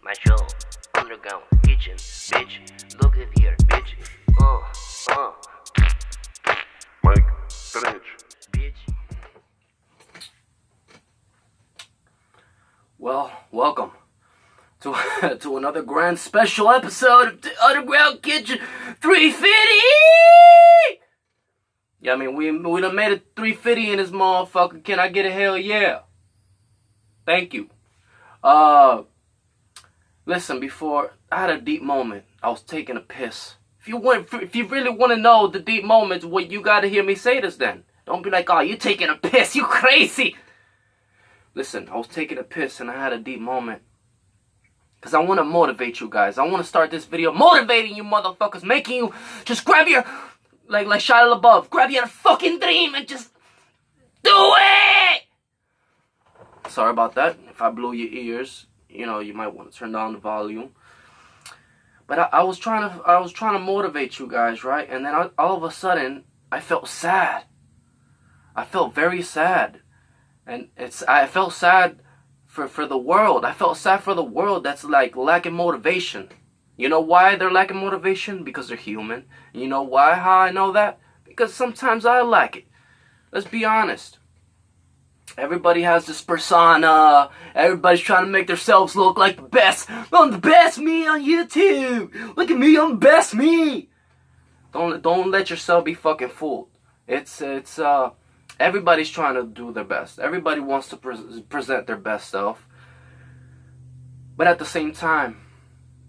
Macho, underground, kitchen, bitch. Look at here, bitch. Mike, Trenche. Bitch. Well, welcome to to another grand special episode of the Underground Kitchen 350. Yeah, I mean we done made it 350 in this motherfucker. Can I get a hell yeah? Thank you. Listen, before I had a deep moment. I was taking a piss. If you really want to know the deep moments, well, you gotta hear me say this then. Don't be like, oh, you taking a piss, you crazy. Listen, I was taking a piss and I had a deep moment. Because I want to motivate you guys. I want to start this video motivating you motherfuckers. Making you just grab your, like Shia LaBeouf, grab your fucking dream and just do it! Sorry about that. If I blew your ears, you know, you might want to turn down the volume. But I was trying to motivate you guys, right? And then all of a sudden, I felt sad. I felt very sad. And I felt sad for the world. I felt sad for the world that's like lacking motivation. You know why they're lacking motivation? Because they're human. You know why? How I know that? Because sometimes I lack it. Let's be honest. Everybody has this persona. Everybody's trying to make themselves look like the best. I'm the best me on YouTube. Look at me, I'm the best me. Don't let yourself be fucking fooled. Everybody's trying to do their best. Everybody wants to present their best self. But at the same time,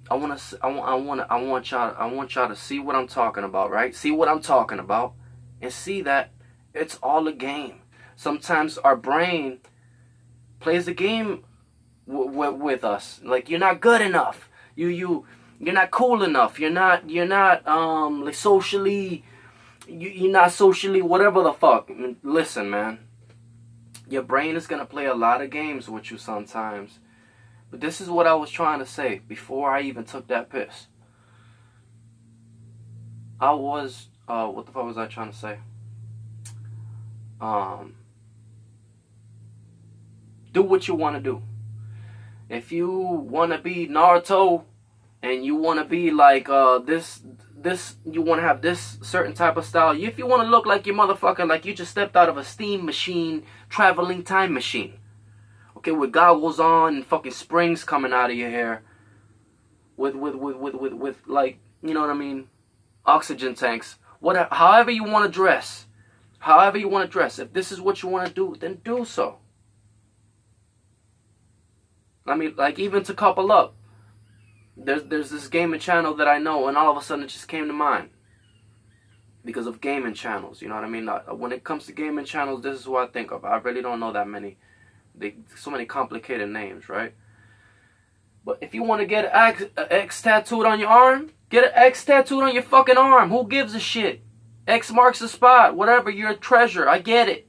I want y'all to see what I'm talking about, right? See what I'm talking about, and see that it's all a game. Sometimes our brain plays the game with us. Like, you're not good enough. You're not cool enough. You're not like socially. You're not socially whatever the fuck. Listen, man. Your brain is gonna play a lot of games with you sometimes. But this is what I was trying to say before I even took that piss. What the fuck was I trying to say? Do what you want to do. If you want to be Naruto and you want to be like you want to have this certain type of style. If you want to look like your motherfucker, like you just stepped out of a steam machine, traveling time machine. Okay, with goggles on and fucking springs coming out of your hair. With like, you know what I mean? Oxygen tanks. However you want to dress. However you want to dress. If this is what you want to do, then do so. I mean, like, even to couple up. There's this gaming channel that I know, and all of a sudden it just came to mind. Because of gaming channels, you know what I mean? When it comes to gaming channels, this is who I think of. I really don't know that many. So many complicated names, right? But if you want to get an X tattooed on your arm, get an X tattooed on your fucking arm. Who gives a shit? X marks the spot. Whatever, you're a treasure. I get it.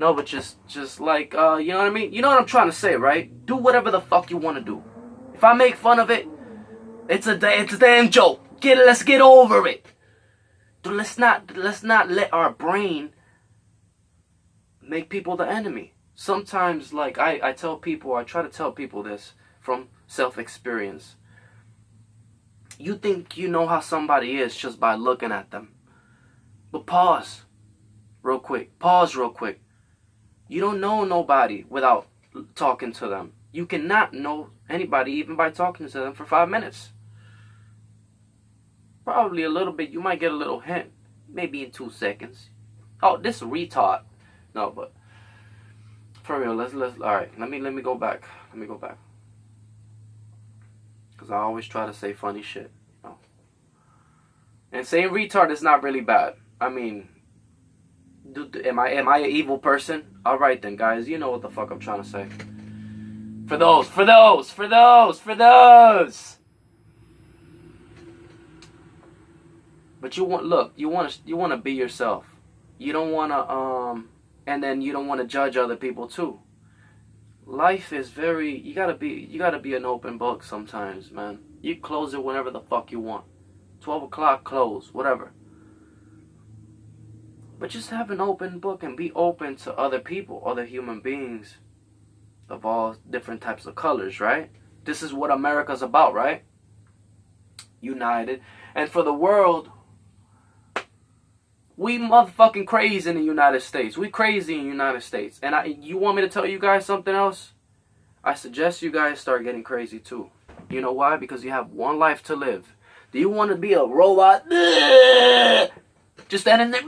No, but just like, you know what I mean? You know what I'm trying to say, right? Do whatever the fuck you want to do. If I make fun of it, it's a damn joke. Let's get over it. Dude, let's not let our brain make people the enemy. Sometimes, like, I try to tell people this from self-experience. You think you know how somebody is just by looking at them. But pause real quick. You don't know nobody without talking to them. You cannot know anybody even by talking to them for 5 minutes. Probably a little bit. You might get a little hint. Maybe in 2 seconds. Oh, this retard. No, but for real, let's all right. Let me go back. Cause I always try to say funny shit. You know? And saying retard is not really bad. I mean, am I an evil person? All right then, guys. You know what the fuck I'm trying to say. For those. But you want to be yourself. You don't want to and then you don't want to judge other people too. Life is you gotta be an open book sometimes, man. You close it whenever the fuck you want. 12 o'clock close, whatever. But just have an open book and be open to other people, other human beings of all different types of colors, right? This is what America's about, right? United. And for the world, we motherfucking crazy in the United States. We crazy in the United States. And you want me to tell you guys something else? I suggest you guys start getting crazy too. You know why? Because you have one life to live. Do you want to be a robot? Just standing there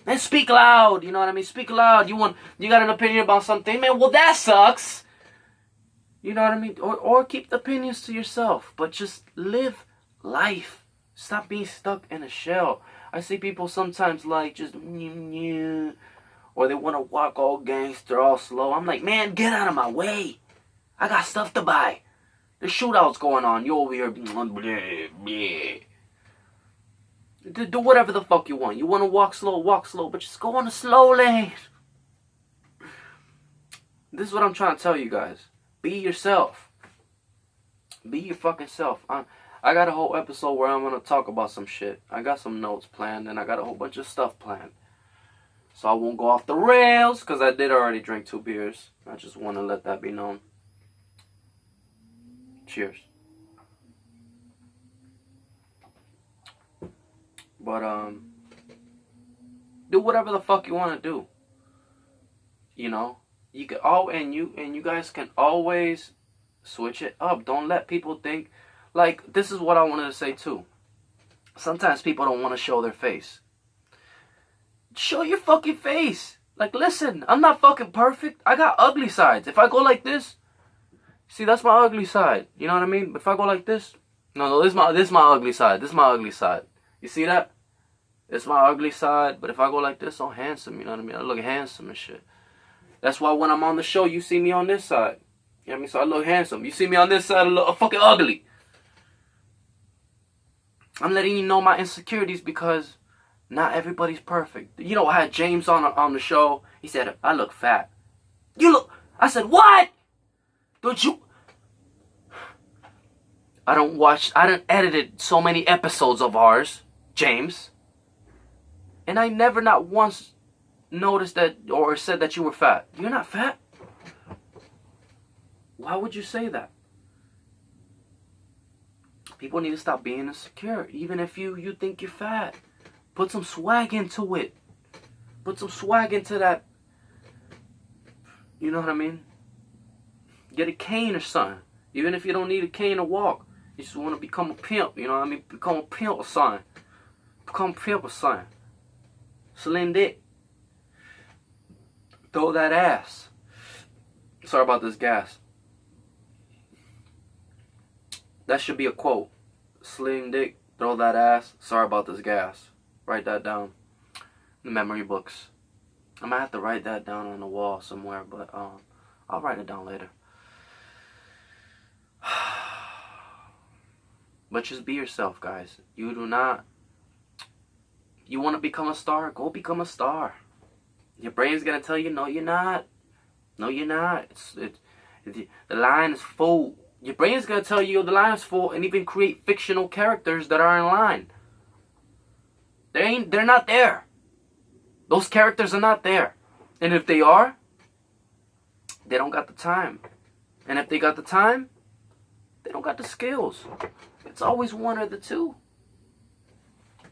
and speak loud. You know what I mean? Speak loud. You got an opinion about something, man? Well, that sucks. You know what I mean? Or keep the opinions to yourself, but just live life. Stop being stuck in a shell. I see people sometimes like just or they want to walk all gangster, all slow. I'm like, man, get out of my way. I got stuff to buy. There's shootouts going on. You over here. Do whatever the fuck you want. You want to walk slow, but just go on the slow lane. This is what I'm trying to tell you guys. Be yourself. Be your fucking self. I got a whole episode where I'm going to talk about some shit. I got some notes planned, and I got a whole bunch of stuff planned. So I won't go off the rails, because I did already drink 2 beers. I just want to let that be known. Cheers. But, do whatever the fuck you want to do. You know? You can and you guys can always switch it up. Don't let people think, like, this is what I wanted to say too. Sometimes people don't want to show their face. Show your fucking face. Like, listen, I'm not fucking perfect. I got ugly sides. If I go like this, see, that's my ugly side. You know what I mean? If I go like this, no, this is my ugly side. This is my ugly side. You see that? It's my ugly side. But if I go like this, I'm handsome. You know what I mean? I look handsome and shit. That's why when I'm on the show, you see me on this side. You know what I mean? So I look handsome. You see me on this side, I look fucking ugly. I'm letting you know my insecurities because not everybody's perfect. You know, I had James on the show. He said, I look fat. You look... I said, what? Don't you... I done edited so many episodes of ours, James. And I never not once noticed that or said that you were fat. You're not fat. Why would you say that? People need to stop being insecure. Even if you think you're fat. Put some swag into it. Put some swag into that. You know what I mean? Get a cane or something. Even if you don't need a cane to walk. You just want to become a pimp. You know what I mean? Become a pimp or something. Become a pimp or something. Slim dick. Throw that ass. Sorry about this gas. That should be a quote. Sling dick, throw that ass. Sorry about this gas. Write that down in the memory books. I might have to write that down on the wall somewhere, but I'll write it down later. But just be yourself, guys. You do not... You want to become a star? Go become a star. Your brain's going to tell you, no, you're not. No, you're not. The line is full. Your brain's going to tell you the line is full and even create fictional characters that are in line. They're not there. Those characters are not there. And if they are, they don't got the time. And if they got the time, they don't got the skills. It's always one or the two.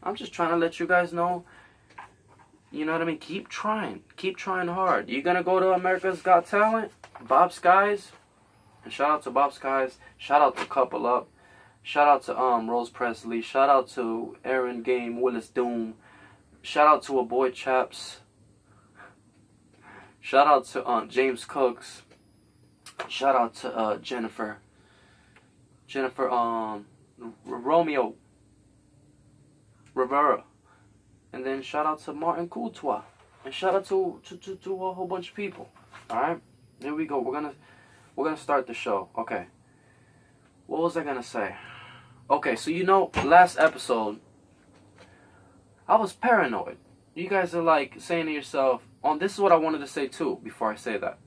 I'm just trying to let you guys know, you know what I mean? Keep trying. Keep trying hard. You're going to go to America's Got Talent, Bob Skies. And shout out to Bob Skies. Shout out to Couple Up. Shout out to Rose Presley. Shout out to Aaron Game, Willis Doom. Shout out to a boy Chaps. Shout out to James Cooks. Shout out to Jennifer. Romeo Rivera. And then shout out to Martin Courtois. And shout out to a whole bunch of people. Alright? Here we go. We're gonna start the show. Okay. What was I gonna say? Okay, so you know, last episode, I was paranoid. You guys are like saying to yourself, this is what I wanted to say too, before I say that.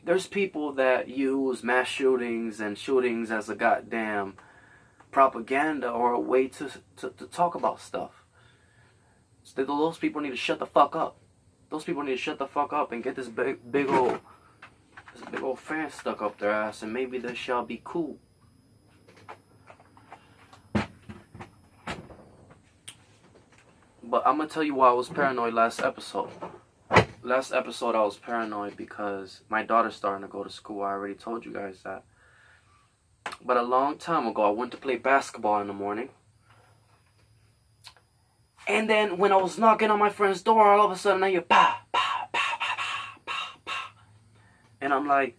There's people that use mass shootings and shootings as a goddamn propaganda or a way to talk about stuff. So those people need to shut the fuck up. Those people need to shut the fuck up and get this big old There's a big old fan stuck up their ass, and maybe they shall be cool. But I'm gonna tell you why I was paranoid last episode. Last episode I was paranoid because my daughter's starting to go to school. I already told you guys that. But a long time ago, I went to play basketball in the morning. And then when I was knocking on my friend's door, all of a sudden I hear pa, pa, pa, pa, pa, pa, pa. And I'm like,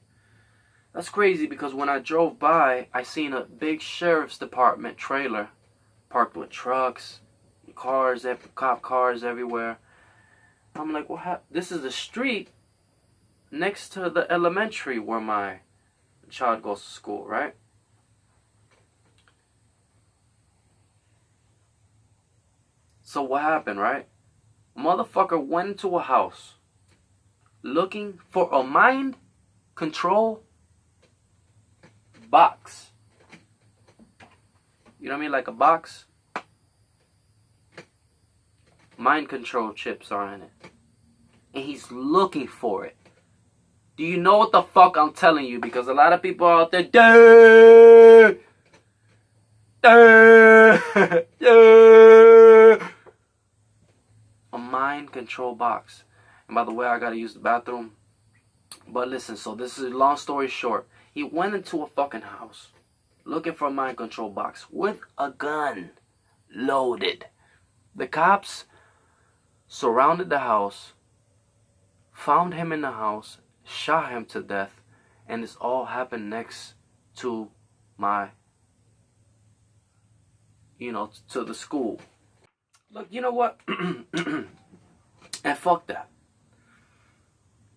that's crazy, because when I drove by, I seen a big sheriff's department trailer parked with trucks, cars, cop cars everywhere. I'm like, what happened? This is the street next to the elementary where my child goes to school, right? So what happened, right? Motherfucker went into a house looking for a mind control box. You know what I mean? Like a box. Mind control chips are in it. And he's looking for it. Do you know what the fuck I'm telling you? Because a lot of people out there, a mind control box. And by the way, I gotta use the bathroom. But listen, so this is a long story short. He went into a fucking house looking for a mind control box with a gun loaded. The cops surrounded the house, found him in the house, shot him to death, and this all happened next to my, to the school. Look, you know what? And fuck that.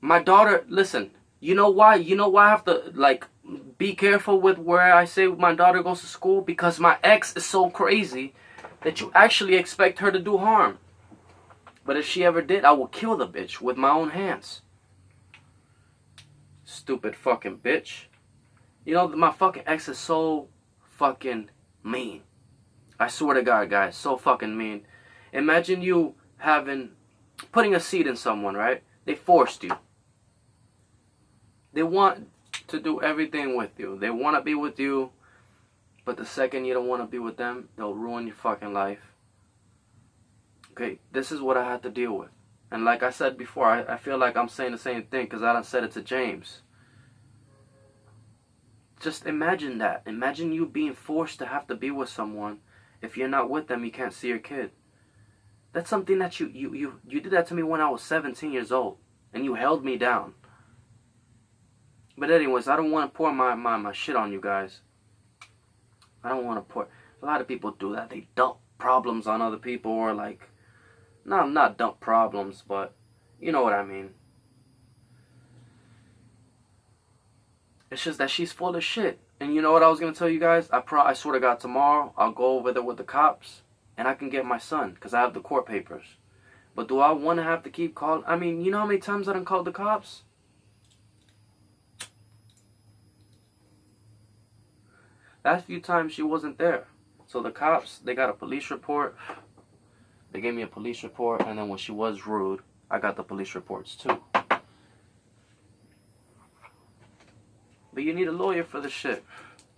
My daughter, listen, you know why? You know why I have to, be careful with where I say my daughter goes to school? Because my ex is so crazy that you actually expect her to do harm. But if she ever did, I will kill the bitch with my own hands. Stupid fucking bitch. You know, my fucking ex is so fucking mean. I swear to God, guys, so fucking mean. Imagine you putting a seed in someone, right? They forced you. They want to do everything with you. They want to be with you. But the second you don't want to be with them, they'll ruin your fucking life. Okay, this is what I had to deal with. And like I said before, I feel like I'm saying the same thing because I done said it to James. Just imagine that. Imagine you being forced to have to be with someone. If you're not with them, you can't see your kid. That's something that you did that to me when I was 17 years old. And you held me down. But anyways, I don't want to pour my shit on you guys. I don't want to pour. A lot of people do that. They dump problems on other people, or not dump problems, but you know what I mean. It's just that she's full of shit. And you know what I was going to tell you guys? I swear to God, tomorrow I'll go over there with the cops and I can get my son because I have the court papers. But do I want to have to keep calling? I mean, you know how many times I done called the cops? Last few times she wasn't there. So the cops, they got a police report. They gave me a police report, and then when she was rude, I got the police reports too. But you need a lawyer for this shit.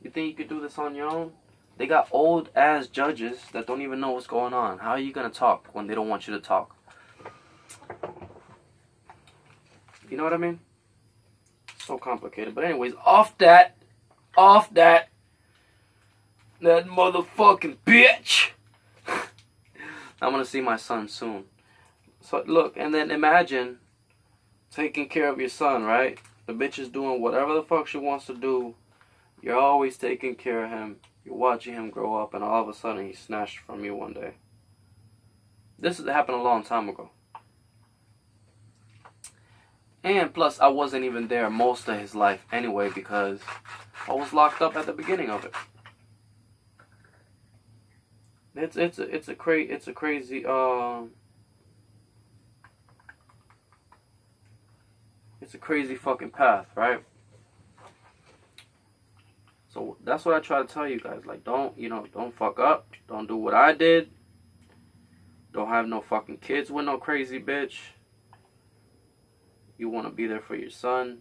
You think you could do this on your own? They got old ass judges that don't even know what's going on. How are you gonna talk when they don't want you to talk? You know what I mean? So complicated. But anyways, off that motherfucking bitch. I'm gonna see my son soon. So look, and then imagine taking care of your son, right? The bitch is doing whatever the fuck she wants to do. You're always taking care of him. You're watching him grow up, and all of a sudden he's snatched from you one day. This happened a long time ago. And plus, I wasn't even there most of his life anyway because I was locked up at the beginning of it. It's a crazy fucking path, right? So that's what I try to tell you guys. Like, don't fuck up. Don't do what I did. Don't have no fucking kids with no crazy bitch. You want to be there for your son.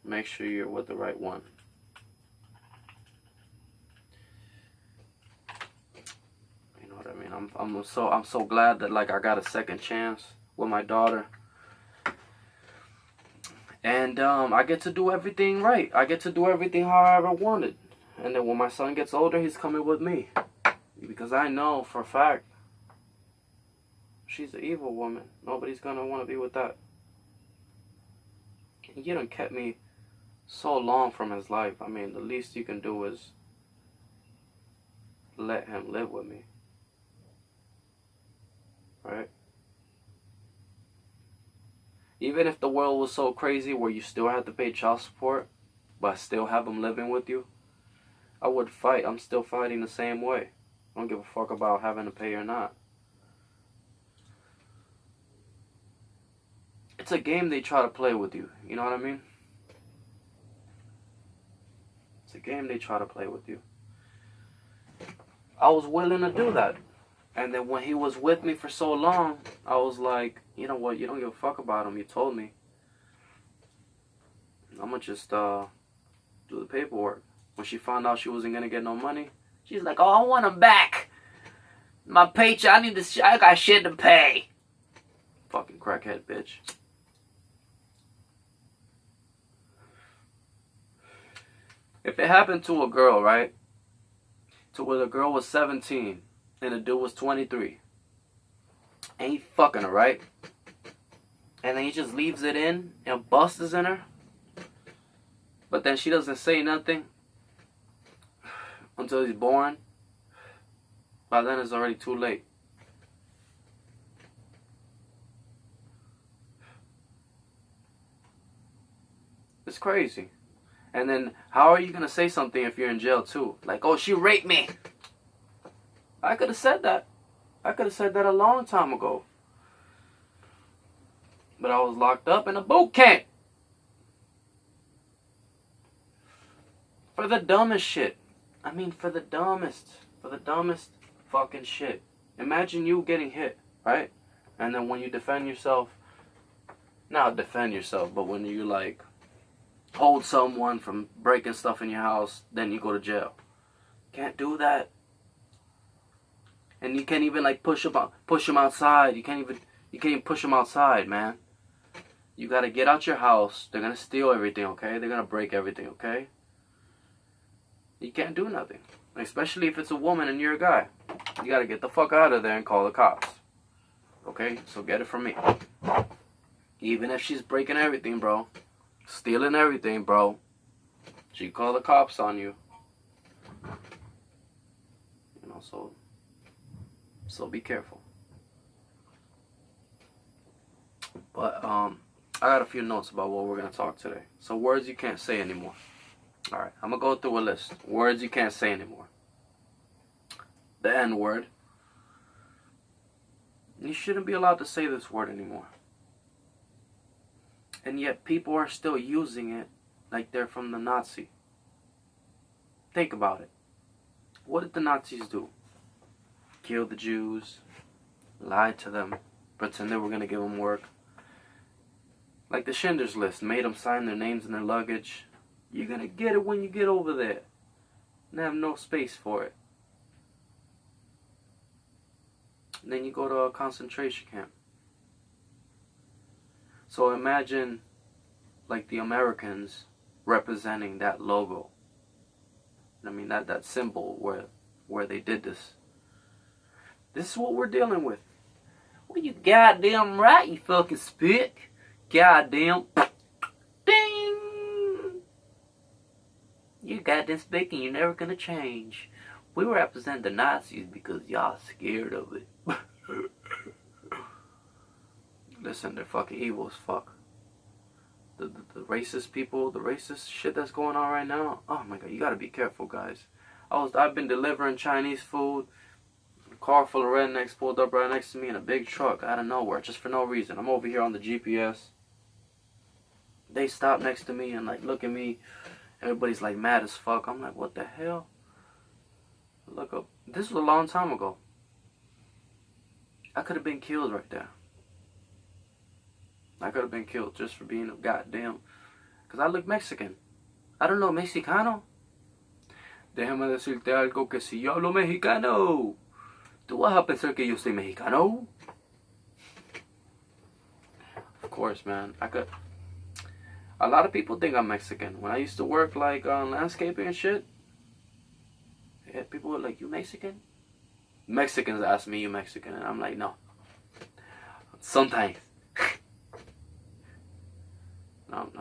Make sure you're with the right one. You know what I mean? I'm so glad that like I got a second chance with my daughter. And I get to do everything right. I get to do everything how I ever wanted. And then when my son gets older, he's coming with me. Because I know for a fact, she's an evil woman. Nobody's going to want to be with that. And you done kept me so long from his life. I mean, the least you can do is let him live with me. Right? Even if the world was so crazy where you still had to pay child support, but still have him living with you, I would fight. I'm still fighting the same way. I don't give a fuck about having to pay or not. It's a game they try to play with you. You know what I mean? It's a game they try to play with you. I was willing to do that. And then when he was with me for so long, I was like, you know what? You don't give a fuck about him. You told me. I'm going to just do the paperwork. When she found out she wasn't going to get no money, she's like, oh, I want him back. My paycheck, I got shit to pay. Fucking crackhead bitch. If it happened to a girl, right? To where the girl was 17 and the dude was 23. And he fucking her, right? And then he just leaves it in and busts in her. But then she doesn't say nothing until he's born. By then it's already too late. It's crazy. And then how are you going to say something if you're in jail too? Like, oh, she raped me. I could have said that. I could have said that a long time ago. But I was locked up in a boot camp. For the dumbest shit. I mean, for the dumbest fucking shit. Imagine you getting hit, right? And then when you defend yourself, not defend yourself, but when you like hold someone from breaking stuff in your house, then you go to jail. Can't do that. And you can't even like push them outside. You can't even push them outside, man. You gotta get out your house. They're gonna steal everything, okay? They're gonna break everything, okay? You can't do nothing. Especially if it's a woman and you're a guy. You gotta get the fuck out of there and call the cops. Okay? So get it from me. Even if she's breaking everything, bro. Stealing everything, bro. She call the cops on you. You know, so be careful. But I got a few notes about what we're gonna talk today. So words you can't say anymore. Alright, I'm gonna go through a list. Words you can't say anymore. The N word. You shouldn't be allowed to say this word anymore. And yet people are still using it like they're from the Nazi. Think about it. What did the Nazis do? Kill the Jews, lied to them, pretend they were going to give them work. Like the Schindler's List, made them sign their names and their luggage. You're going to get it when you get over there. And have no space for it. And then you go to a concentration camp. So imagine like the Americans representing that logo. I mean that symbol where they did this. This is what we're dealing with. Well, you goddamn right, you fucking spit. Goddamn. Ding. You goddamn speaking, you're never gonna change. We represent the Nazis because y'all scared of it. Listen, they're fucking evil as fuck. The racist people, the racist shit that's going on right now. Oh my god, you gotta be careful, guys. I've been delivering Chinese food. A car full of rednecks pulled up right next to me in a big truck out of nowhere, just for no reason. I'm over here on the GPS. They stop next to me and like look at me. Everybody's like mad as fuck. I'm like, what the hell? Look up. This was a long time ago. I could have been killed right there. I could have been killed just for being a goddamn Because I look Mexican. I don't know Mexicano. Déjame decirte algo que si yo hablo mexicano, tú vas a pensar que yo soy mexicano. Of course, man. A lot of people think I'm Mexican. When I used to work like on landscaping and shit, yeah, people were like, "You Mexican?" Mexicans ask me, "You Mexican?" And I'm like, "No." Sometimes. No.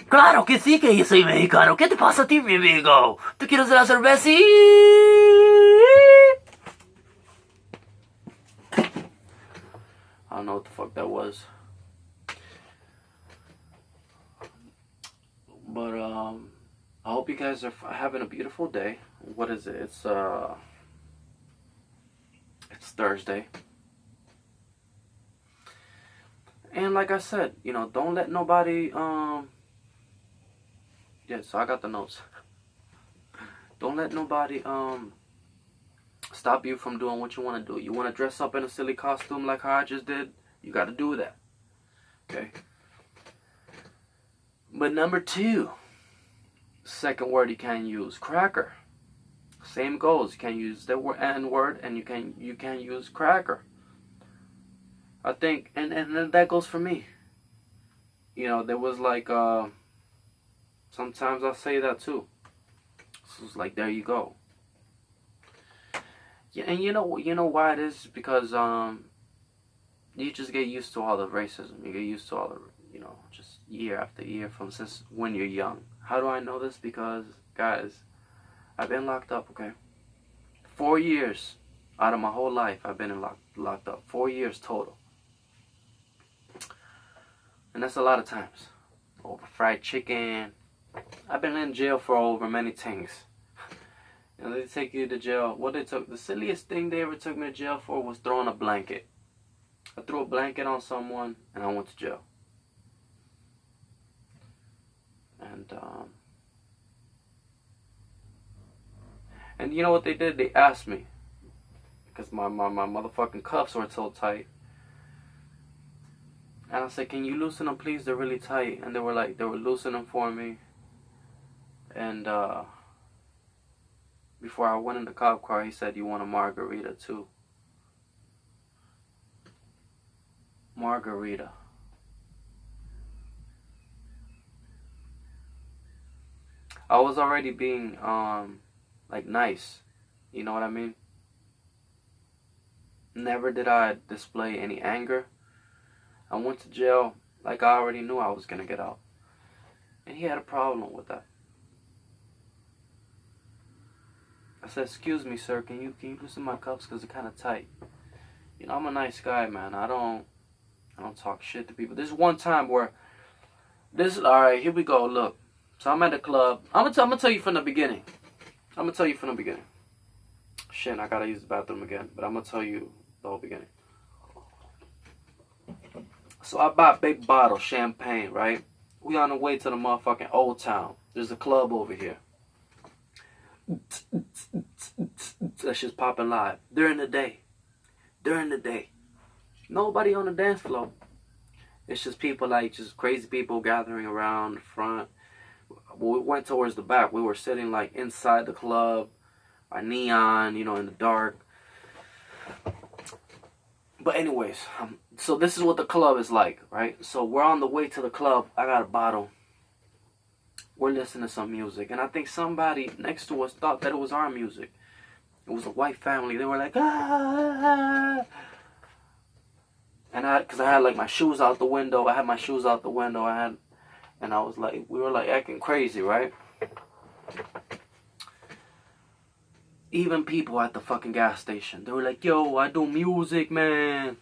Claro que sí que yo soy mexicano. ¿Qué te pasa a ti, mi amigo? ¿Tú quieres la cerveza? I don't know what the fuck that was. But I hope you guys are having a beautiful day. What is it? It's Thursday. And like I said, don't let nobody yeah, so I got the notes. Don't let nobody stop you from doing what you want to do. You want to dress up in a silly costume like how I just did? You got to do that. Okay? But number 2, second word you can use, cracker. Same goes. You can use the N word and you can use cracker. I think and that goes for me. There was like sometimes I say that too. So it's like, there you go. Yeah, and you know why it is? Because you just get used to all the racism. You get used to all the just year after year since when you're young. How do I know this? Because guys, I've been locked up, okay? 4 years out of my whole life I've been locked up. 4 years total. And that's a lot of times. Over fried chicken. I've been in jail for over many things. They take you to jail. The silliest thing they ever took me to jail for was throwing a blanket. I threw a blanket on someone and I went to jail. And you know what they did? They asked me, because my motherfucking cuffs were so tight. And I said, "Can you loosen them, please? They're really tight." And they were loosening them for me. And before I went in the cop car, he said, "You want a margarita too?" Margarita. I was already being nice. You know what I mean? Never did I display any anger. I went to jail like I already knew I was gonna get out. And he had a problem with that. I said, "Excuse me, sir, can you loosen my cuffs because they're kind of tight?" I'm a nice guy, man. I don't talk shit to people. This one time where all right, here we go. Look, so I'm at the club. I'm gonna tell you from the beginning. Shit, I gotta use the bathroom again, but I'm gonna tell you the whole beginning. So I bought a big bottle of champagne, right? We on the way to the motherfucking Old Town. There's a club over here. That shit's popping live. During the day. Nobody on the dance floor. It's just people, just crazy people gathering around the front. We went towards the back. We were sitting inside the club by neon, in the dark. But anyways, so this is what the club is like, right? So we're on the way to the club. I got a bottle. We're listening to some music. And I think somebody next to us thought that it was our music. It was a white family. They were like, "Ah." And because I had my shoes out the window. And I was we were acting crazy, right? Even people at the fucking gas station, they were like, "Yo, I do music, man."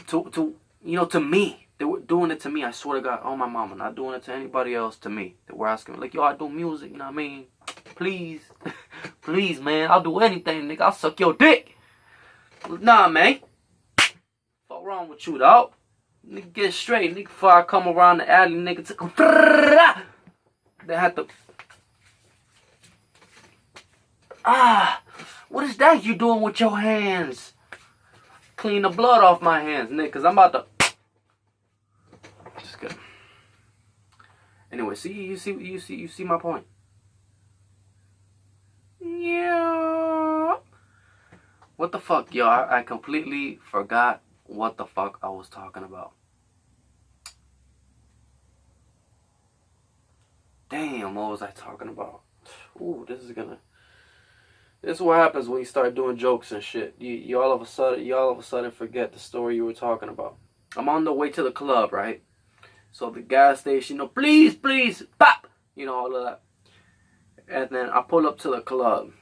To me. They were doing it to me. I swear to God, oh my mama, not doing it to anybody else. To me, they were asking me "Yo, I do music, you know what I mean? Please, please, man, I'll do anything, nigga. I'll suck your dick." Nah, man. What's wrong with you, dog? Nigga, get straight, nigga. Before I come around the alley, nigga, they had to. What is that you doing with your hands? clean the blood off my hands, Nick, because I'm about to. Just kidding. Anyway, you see my point. Yeah. What the fuck, yo? I completely forgot what the fuck I was talking about. Damn, what was I talking about? Ooh, this is what happens when you start doing jokes and shit. You all of a sudden forget the story you were talking about. I'm on the way to the club, right? So the gas station, please, pop, all of that. And then I pull up to the club.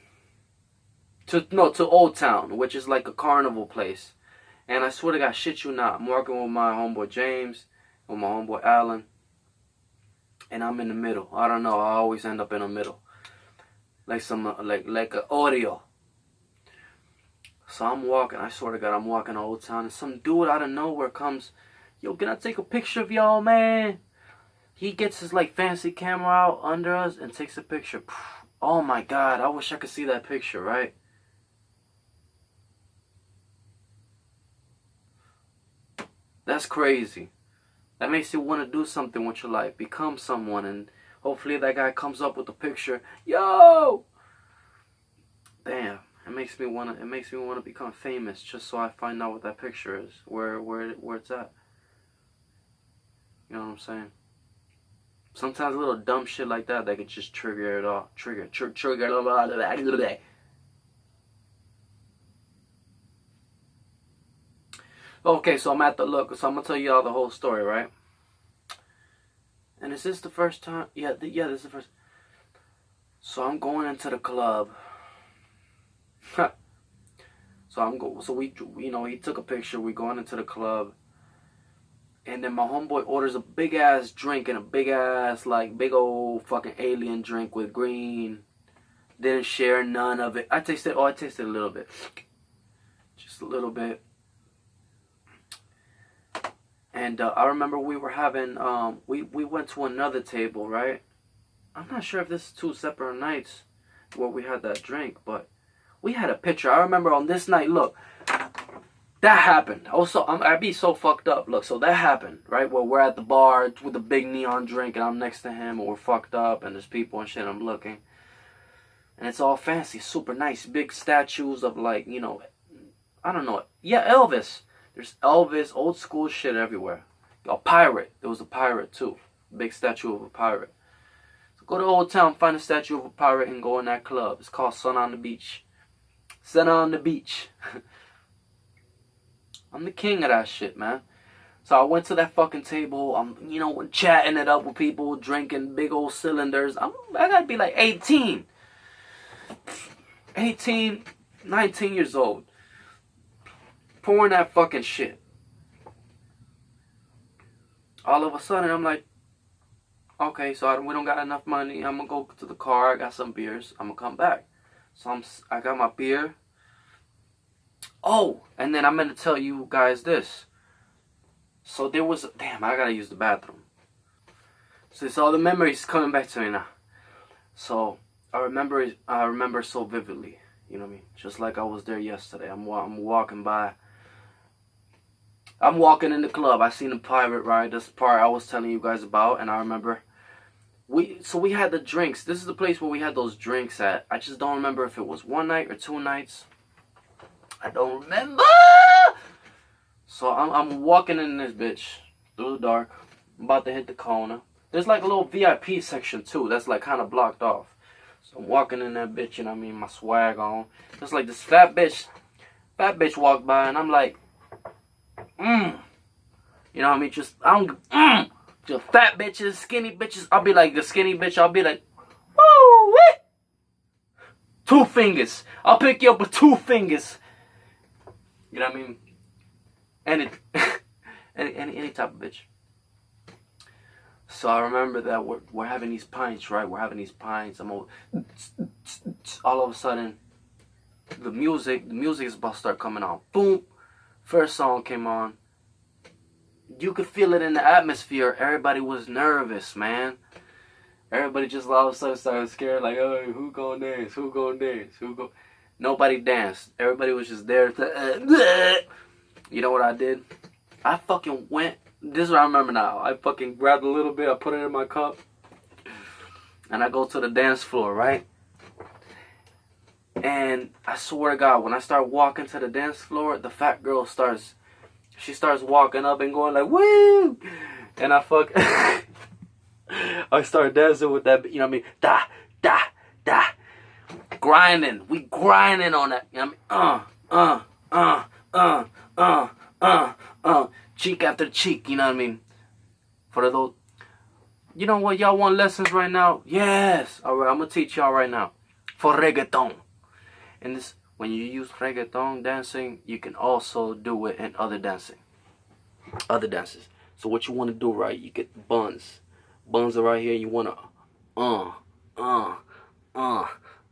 To Old Town, which is like a carnival place. And I swear to God, shit you not, I'm working with my homeboy James, with my homeboy Alan. And I'm in the middle. I don't know, I always end up in the middle. Like like an audio. So I'm walking, I swear to God, I'm walking to Old Town, and some dude out of nowhere comes, yo, can I take a picture of y'all, man? He gets his like fancy camera out under us and takes a picture. Oh my God, I wish I could see that picture, right? That's crazy. That makes you want to do something with your life, become someone, and hopefully that guy comes up with a picture. Yo! Damn. It makes me wanna become famous just so I find out what that picture is, where it's at. You know what I'm saying? Sometimes a little dumb shit like that could just trigger it all. Trigger. Okay, so I'm at the look. So I'm gonna tell y'all the whole story, right? And is this the first time? Yeah, this is the first. So I'm going into the club. So we, he took a picture. We going into the club, and then my homeboy orders a big ass drink and a big ass big old fucking alien drink with green. Didn't share none of it. I tasted a little bit, just a little bit. And I remember we were having we went to another table, right? I'm not sure if this is 2 separate nights where we had that drink, but we had a picture. I remember on this night, look, that happened. Also, I'd be so fucked up. Look, so that happened, right? Where we're at the bar with a big neon drink and I'm next to him and we're fucked up and there's people and shit, I'm looking. And it's all fancy, super nice, big statues of I don't know. Yeah, Elvis. There's Elvis, old school shit everywhere. A pirate. There was a pirate too. Big statue of a pirate. So go to Old Town, find a statue of a pirate and go in that club. It's called Sun on the Beach. Sun on the Beach. I'm the king of that shit, man. So I went to that fucking table. I'm, chatting it up with people, drinking big old cylinders. I gotta be like 18. 18, 19 years old. Pouring that fucking shit. All of a sudden, I'm like, okay, so we don't got enough money. I'm gonna go to the car. I got some beers. I'm gonna come back. So I got my beer. Oh, and then I'm gonna tell you guys this. So there was, damn, I gotta use the bathroom. So it's all the memories coming back to me now. So I remember so vividly. You know what I mean? Just like I was there yesterday. I'm walking by. I'm walking in the club. I seen a pirate ride. This part I was telling you guys about, and I remember we had the drinks. This is the place where we had those drinks at. I just don't remember if it was 1 night or 2 nights. I don't remember. So I'm walking in this bitch through the dark. I'm about to hit the corner. There's like a little VIP section too. That's like kind of blocked off. So I'm walking in that bitch, my swag on. Just like this fat bitch walked by, and I'm like, just fat bitches, skinny bitches. I'll be like the skinny bitch. I'll be like, woo, wee. 2 fingers. I'll pick you up with 2 fingers. You know what I mean? Any type of bitch. So I remember that we're having these pints, right? We're having these pints. All of a sudden, the music is about to start coming on. Boom. First song came on. You could feel it in the atmosphere. Everybody was nervous, man. Everybody just all of a sudden started scared, like, oh, who gonna dance? Who gonna dance? Nobody danced. Everybody was just there. You know what I did? I fucking went. This is what I remember now. I fucking grabbed a little bit. I put it in my cup. And I go to the dance floor, right? And I swear to God, when I start walking to the dance floor, the fat girl starts walking up and going like, woo! And I I start dancing with that, you know what I mean? Da, da, da. Grinding. We grinding on that. You know what I mean? Cheek after cheek, you know what I mean? For those, you know what, y'all want lessons right now? Yes. Alright, I'm gonna teach y'all right now. For reggaeton. And this, when you use reggaeton dancing, you can also do it in other dances. So what you want to do, right? You get buns. Buns are right here. You want to,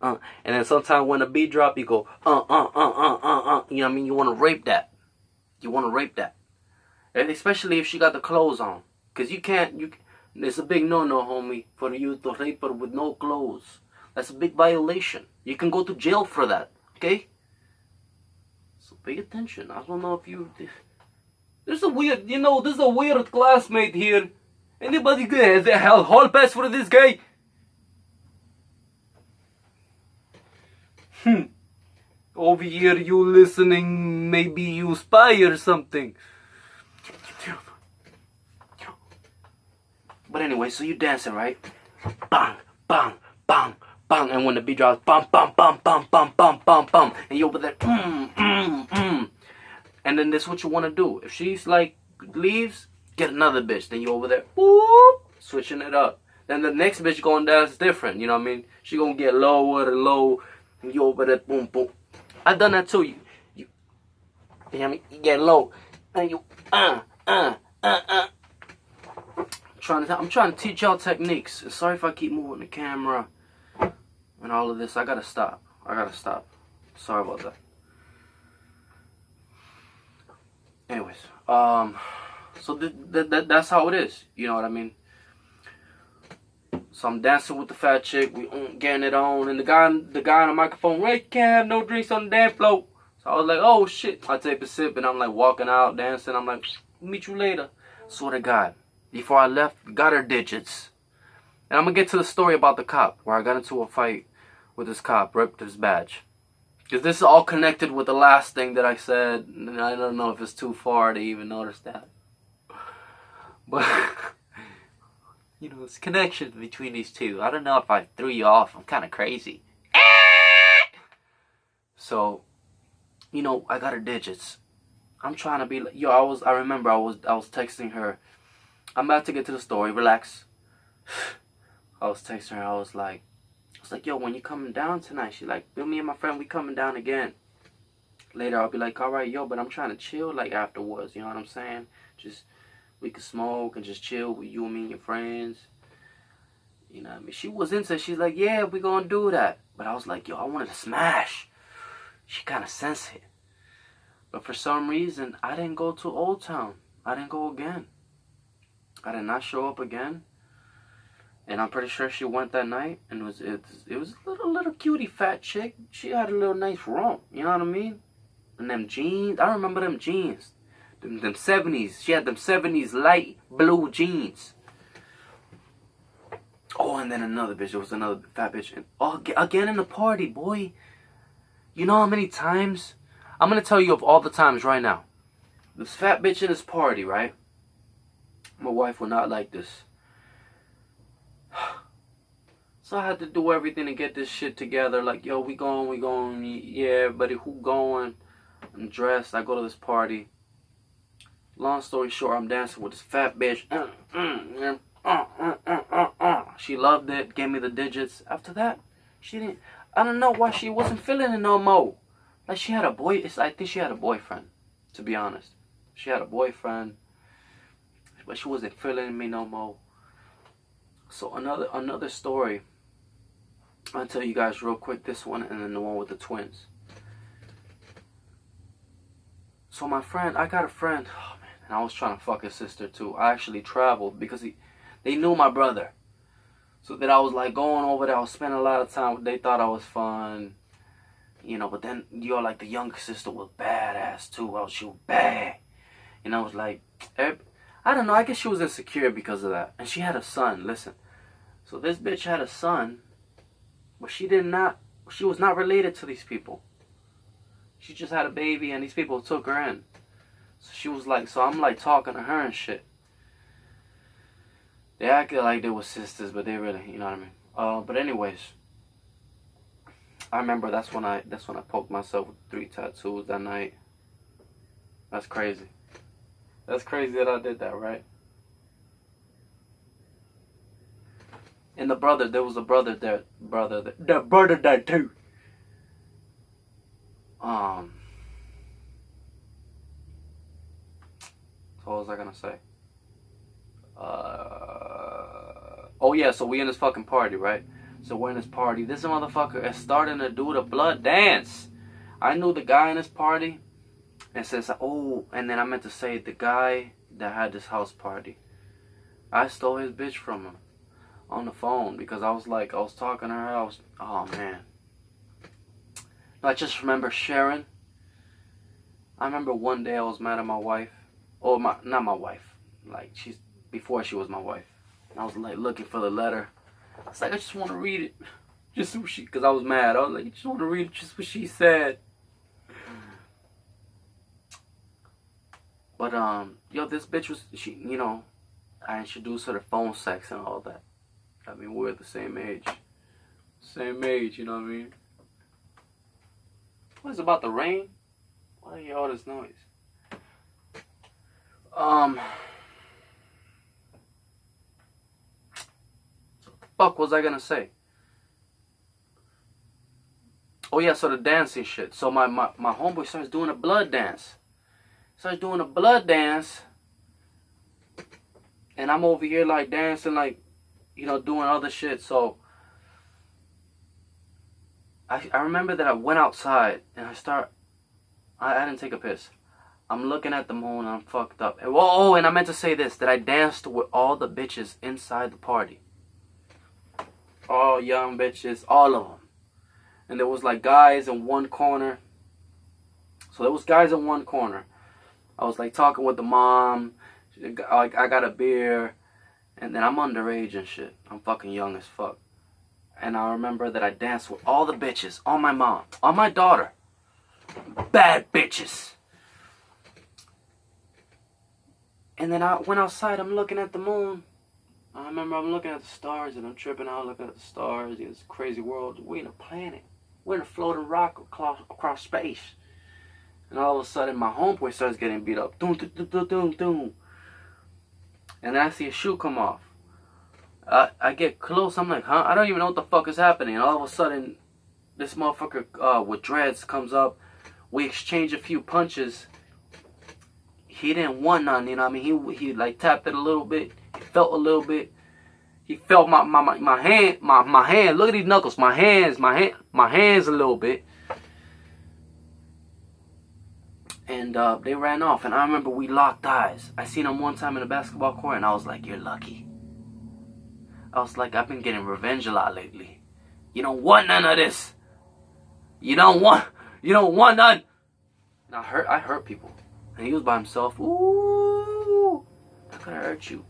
and then sometimes when the beat drop, you go, You know what I mean? You want to rape that. And especially if she got the clothes on. Because it's a big no-no, homie, for you to rape her with no clothes. That's a big violation. You can go to jail for that, okay? So pay attention. I don't know if you... There's a weird classmate here. Anybody good? Has a hall pass for this guy? Over here you listening, maybe you spy or something. But anyway, so you dancing, right? Bang, bang, bang, bang. And when the beat drops, bum, bum, bum, bum, bum, bum, bum, bum. And you over there, And then this is what you want to do. If she's like, leaves, get another bitch. Then you over there, whoop, switching it up. Then the next bitch gonna dance different, you know what I mean? She gonna get lower and low. And you over there, boom, boom. I done that too. You know what I mean? You get low. And you, I'm trying to teach y'all techniques. Sorry if I keep moving the camera and all of this. I gotta stop. Sorry about that. Anyways, so that's how it is. You know what I mean? So I'm dancing with the fat chick. We getting it on, and the guy on the microphone, right? Can't have no drinks on the dance floor. So I was like, oh shit. I take a sip, and I'm like walking out, dancing. I'm like, meet you later. Swear to God. Before I left, got her digits. And I'm going to get to the story about the cop, where I got into a fight with this cop, ripped his badge. Because this is all connected with the last thing that I said, and I don't know if it's too far to even notice that. But, you know, it's connections between these two. I don't know if I threw you off. I'm kind of crazy. So, you know, I got her digits. I'm trying to be like, yo, I remember I was texting her. I'm about to get to the story. Relax. I was texting her. I was like, yo, when you coming down tonight? She like, yo, me and my friend, we coming down again. Later, I'll be like, all right, yo, but I'm trying to chill like afterwards. You know what I'm saying? Just, we could smoke and just chill with you and me and your friends. You know what I mean? She was into it. She's like, yeah, we gonna do that. But I was like, yo, I wanted to smash. She kind of sensed it. But for some reason, I didn't go to Old Town. I didn't go again. I did not show up again. And I'm pretty sure she went that night. And it was a little cutie fat chick. She had a little nice rump. You know what I mean? And them jeans. I remember them jeans. Them 70s. She had them 70s light blue jeans. Oh, and then another bitch. There was another fat bitch. And again in the party, boy. You know how many times? I'm going to tell you of all the times right now. This fat bitch in this party, right? My wife will not like this. So I had to do everything to get this shit together. Like, yo, we going. Yeah, buddy, who going? I'm dressed. I go to this party. Long story short, I'm dancing with this fat bitch. She loved it. Gave me the digits. After that, she didn't. I don't know why she wasn't feeling it no more. Like she had a boy. I think she had a boyfriend. To be honest, she had a boyfriend. But she wasn't feeling me no more. So another story. I'll tell you guys real quick. This one and then the one with the twins. So my friend, I got a friend. Oh man, and I was trying to fuck his sister too. I actually traveled because they knew my brother. So that I was like going over there. I was spending a lot of time. They thought I was fun. You know, but then you're like the younger sister was badass too. Oh, she was bad. And I was like, I don't know. I guess she was insecure because of that. And she had a son. Listen. So this bitch had a son, but she was not related to these people. She just had a baby and these people took her in. So she was like, so I'm like talking to her and shit. They acted like they were sisters, but they really, you know what I mean? But anyways, I remember that's when I poked myself with 3 tattoos that night. That's crazy. That's crazy that I did that, right? And the brother, there was a brother there too. So what was I gonna say? Oh yeah, so we in this fucking party, right? So we're in this party. This motherfucker is starting to do the blood dance. I knew the guy in this party. And says, oh, and then I meant to say the guy that had this house party. I stole his bitch from him on the phone because I was talking to her. Oh man. I just remember Sharon. I remember one day I was mad at my wife. Or not my wife. Like, before she was my wife. And I was like looking for the letter. I was like, I just want to read it. Just so because I was mad. I was like, I just want to read just what she said. But, yo, this bitch was, you know, I introduced her to phone sex and all that. I mean, we're the same age. Same age, you know what I mean? What is about the rain? Why do you hear all this noise? So fuck was I gonna say? Oh yeah, so the dancing shit. So my homeboy starts doing a blood dance. Starts doing a blood dance. And I'm over here like dancing, like, you know, doing other shit. So I remember that I went outside and I didn't take a piss. I'm looking at the moon and I'm fucked up. And, oh, and I meant to say this, that I danced with all the bitches inside the party. All young bitches, all of them. And there was like guys in one corner. So there was guys in one corner. I was like talking with the mom. Like, I got a beer. And then I'm underage and shit. I'm fucking young as fuck. And I remember that I danced with all the bitches. On my mom. On my daughter. Bad bitches. And then I went outside. I'm looking at the moon. I remember I'm looking at the stars. And I'm tripping out looking at the stars. This crazy world. We're in a planet. We're in a floating rock across space. And all of a sudden, my homeboy starts getting beat up. Doom, doom, doom, doom, doom. And then I see a shoe come off. I get close. I'm like, huh? I don't even know what the fuck is happening. And all of a sudden, this motherfucker with dreads comes up. We exchange a few punches. He didn't want none, you know what I mean? He like tapped it a little bit. He felt a little bit. He felt my hand. My hand. Look at these knuckles. My hands a little bit. And they ran off. And I remember we locked eyes. I seen him one time in a basketball court, and I was like, "You're lucky." I was like, "I've been getting revenge a lot lately. You don't want none of this. You don't want none." And I hurt people. And he was by himself. Ooh, how could I hurt you?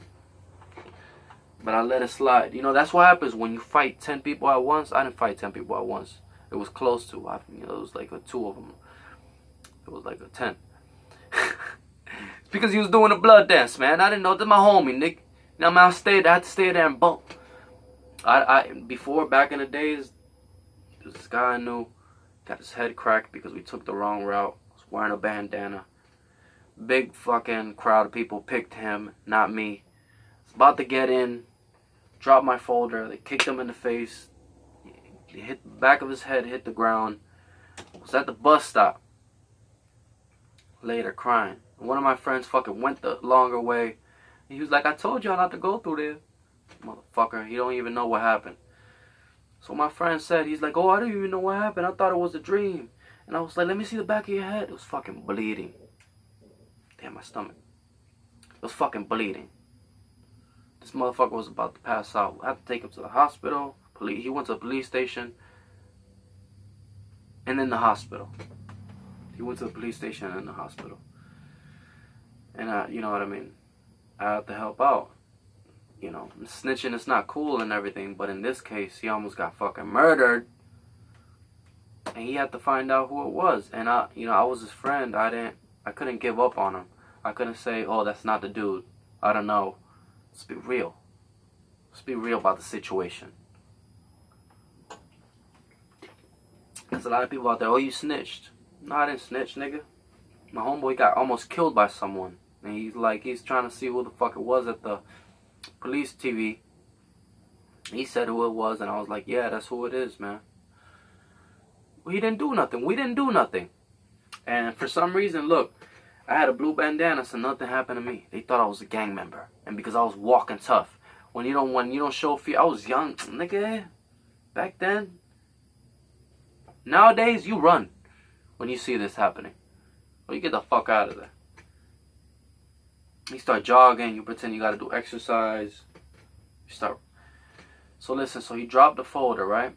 But I let it slide. You know, that's what happens when you fight 10 people at once. I didn't fight 10 people at once. It was close to. It was like a 2 of them. It was like a 10. It's because he was doing a blood dance, man. I didn't know. That's my homie, Nick. You know, I had to stay there and bump. Before, back in the days, this guy I knew got his head cracked because we took the wrong route. Was wearing a bandana. Big fucking crowd of people picked him, not me. Was about to get in, dropped my folder. They kicked him in the face. He hit the back of his head, hit the ground. Was at the bus stop. Later, crying. One of my friends fucking went the longer way. He was like, "I told y'all not to go through there." Motherfucker, he don't even know what happened. So my friend said, he's like, "Oh, I don't even know what happened. I thought it was a dream." And I was like, "Let me see the back of your head." It was fucking bleeding. Damn, my stomach. It was fucking bleeding. This motherfucker was about to pass out. I had to take him to the hospital. He went to the police station. and in the hospital. He went to the police station and in the hospital. And you know what I mean? I had to help out. You know, snitching is not cool and everything, but in this case, he almost got fucking murdered. And he had to find out who it was. And I was his friend. I couldn't give up on him. I couldn't say, oh, that's not the dude. I don't know. Let's be real. Let's be real about the situation. There's a lot of people out there, oh, you snitched. No, I didn't snitch, nigga. My homeboy got almost killed by someone. And he's trying to see who the fuck it was at the police TV. He said who it was, and I was like, yeah, that's who it is, man. He didn't do nothing. We didn't do nothing. And for some reason, look, I had a blue bandana, so nothing happened to me. They thought I was a gang member. And because I was walking tough. When you don't show fear, I was young, nigga. Back then. Nowadays, you run when you see this happening. Well, you get the fuck out of there. You start jogging, you pretend you gotta do exercise. You start. So listen, so he dropped the folder, right?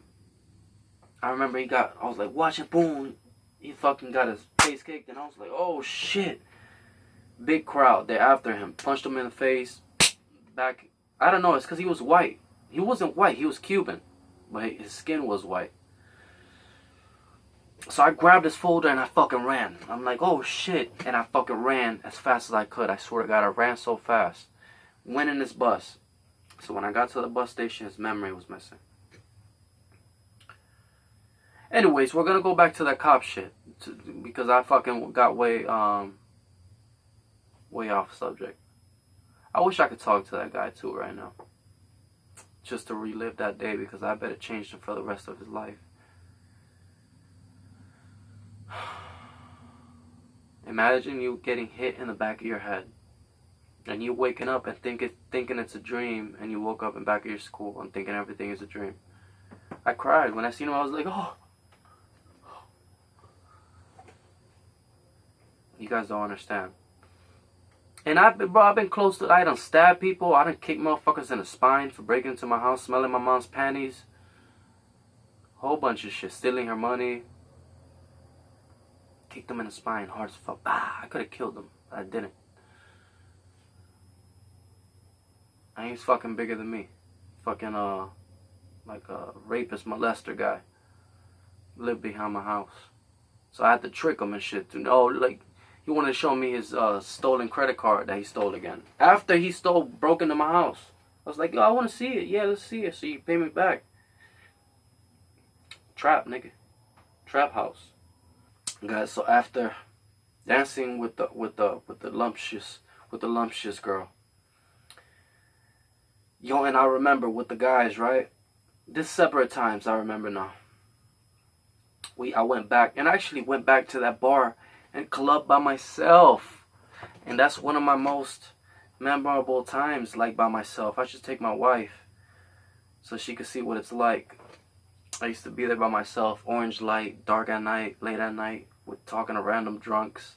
I remember I was like, watch it, boom. He fucking got his face kicked, and I was like, oh shit. Big crowd, they're after him. Punched him in the face. Back. I don't know, it's because he was white. He wasn't white, he was Cuban. But his skin was white. So I grabbed his folder and I fucking ran. I'm like, oh shit. And I fucking ran as fast as I could. I swear to God, I ran so fast. Went in this bus. So when I got to the bus station, his memory was missing. Anyways, we're gonna go back to that cop shit. Because I fucking got way off subject. I wish I could talk to that guy too right now. Just to relive that day, because I bet it changed him for the rest of his life. Imagine you getting hit in the back of your head. And you waking up and thinking it's a dream. And you woke up in back of your school and thinking everything is a dream. I cried. When I seen him, I was like, oh. You guys don't understand. And I've been close to, I done stabbed people. I done kicked motherfuckers in the spine for breaking into my house, smelling my mom's panties. Whole bunch of shit. Stealing her money. Kicked them in the spine, hard as fuck. I could have killed them, but I didn't. And he's fucking bigger than me. Fucking, like a rapist, molester guy. Lived behind my house. So I had to trick him and shit. Like, he wanted to show me his stolen credit card that he stole again. After he broke into my house. I was like, yo, I want to see it. Yeah, let's see it. So you pay me back. Trap, nigga. Trap house. Guys, so after dancing with the lumptious girl, yo, and I remember with the guys, right? This separate times I remember now. I went back, and I actually went back to that bar and club by myself, and that's one of my most memorable times, like by myself. I should take my wife so she could see what it's like. I used to be there by myself, orange light, dark at night, late at night, with talking to random drunks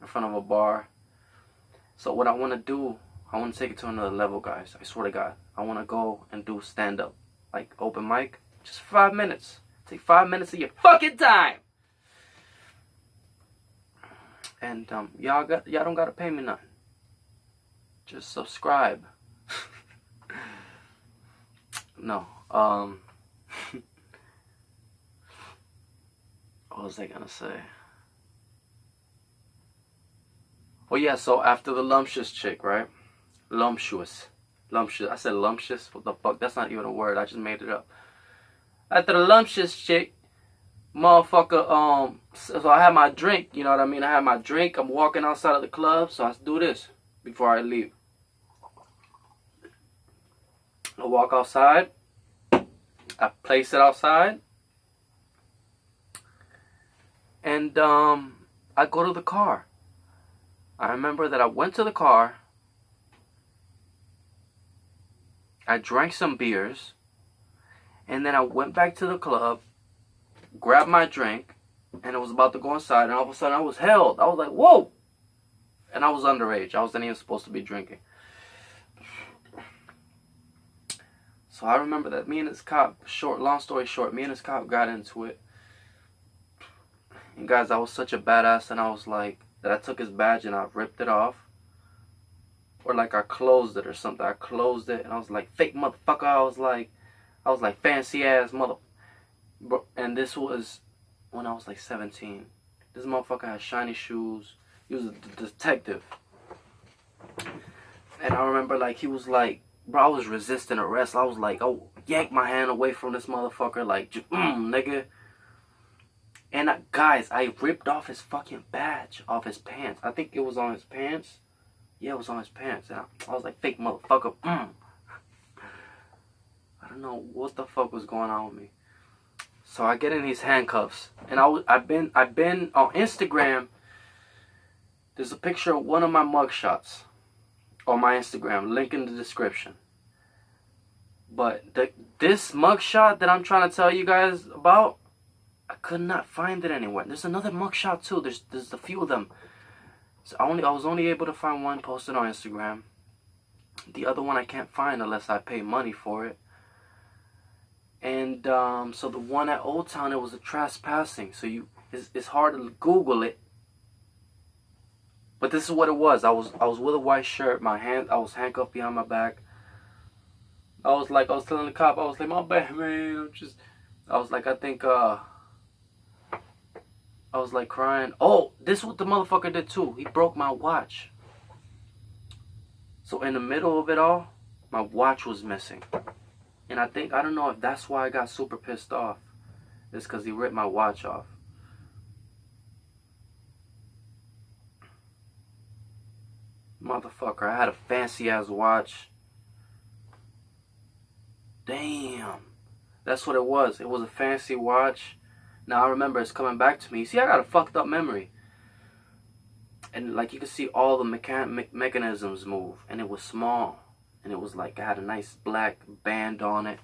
in front of a bar. So what I want to do, I want to take it to another level, guys. I swear to God. I want to go and do stand-up, like open mic, just 5 minutes. Take 5 minutes of your fucking time. And y'all don't gotta pay me nothing. Just subscribe. No. What was I gonna say? Well, yeah, so after the lumptious chick, right? Lumptuous. I said lumptious? What the fuck? That's not even a word. I just made it up. After the lumptious chick, motherfucker, so I had my drink, you know what I mean? I had my drink. I'm walking outside of the club, so I do this before I leave. I walk outside. I place it outside. And I go to the car. I remember that I went to the car. I drank some beers. And then I went back to the club, grabbed my drink, and I was about to go inside. And all of a sudden I was held. I was like, whoa! And I was underage. I wasn't even supposed to be drinking. So I remember that me and this cop, long story short, me and this cop got into it. And guys, I was such a badass, and I was like, that I took his badge and I ripped it off. Or like I closed it or something. I closed it and I was like, fake motherfucker. I was like fancy ass mother. And this was when I was like 17. This motherfucker had shiny shoes. He was a detective. And I remember like he was like, bro, I was resisting arrest. I was like, oh, yank my hand away from this motherfucker. Like, nigga. And guys, I ripped off his fucking badge off his pants. I think it was on his pants. Yeah, it was on his pants. And I was like, fake motherfucker. I don't know what the fuck was going on with me. So I get in these handcuffs. And I've been on Instagram. There's a picture of one of my mugshots on my Instagram. Link in the description. But this mugshot that I'm trying to tell you guys about, I could not find it anywhere. There's another mugshot too. There's a few of them. So I was only able to find one posted on Instagram. The other one I can't find unless I pay money for it. And so the one at Old Town, it was a trespassing. So it's hard to Google it. But this is what it was. I was with a white shirt. I was handcuffed behind my back. I was telling the cop, I was like, my bad, man. I was like, I was like crying. Oh, this is what the motherfucker did too. He broke my watch. So in the middle of it all, my watch was missing. And I don't know if that's why I got super pissed off. It's because he ripped my watch off. Motherfucker, I had a fancy ass watch. Damn. That's what it was. It was a fancy watch. Now I remember it's coming back to me. See, I got a fucked up memory. And like you can see all the mechanisms move. And it was small. And it was like, I had a nice black band on it.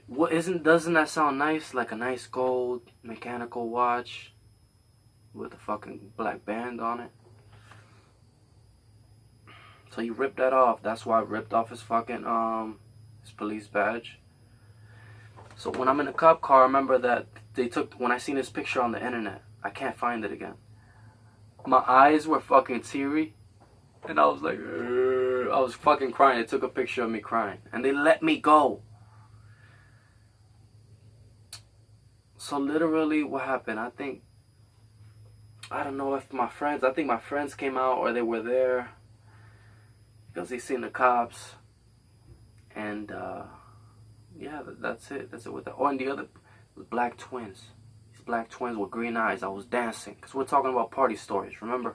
Doesn't that sound nice? Like a nice gold mechanical watch with a fucking black band on it. So he ripped that off. That's why I ripped off his fucking his police badge. So when I'm in the cop car, I remember that when I seen this picture on the internet, I can't find it again. My eyes were fucking teary. And I was like, I was fucking crying. They took a picture of me crying. And they let me go. So literally what happened, I don't know if my friends came out or they were there. Because they seen the cops. And yeah, that's it. That's it with that. Oh, and the other was black twins. These black twins with green eyes. I was dancing. Because we're talking about party stories, remember?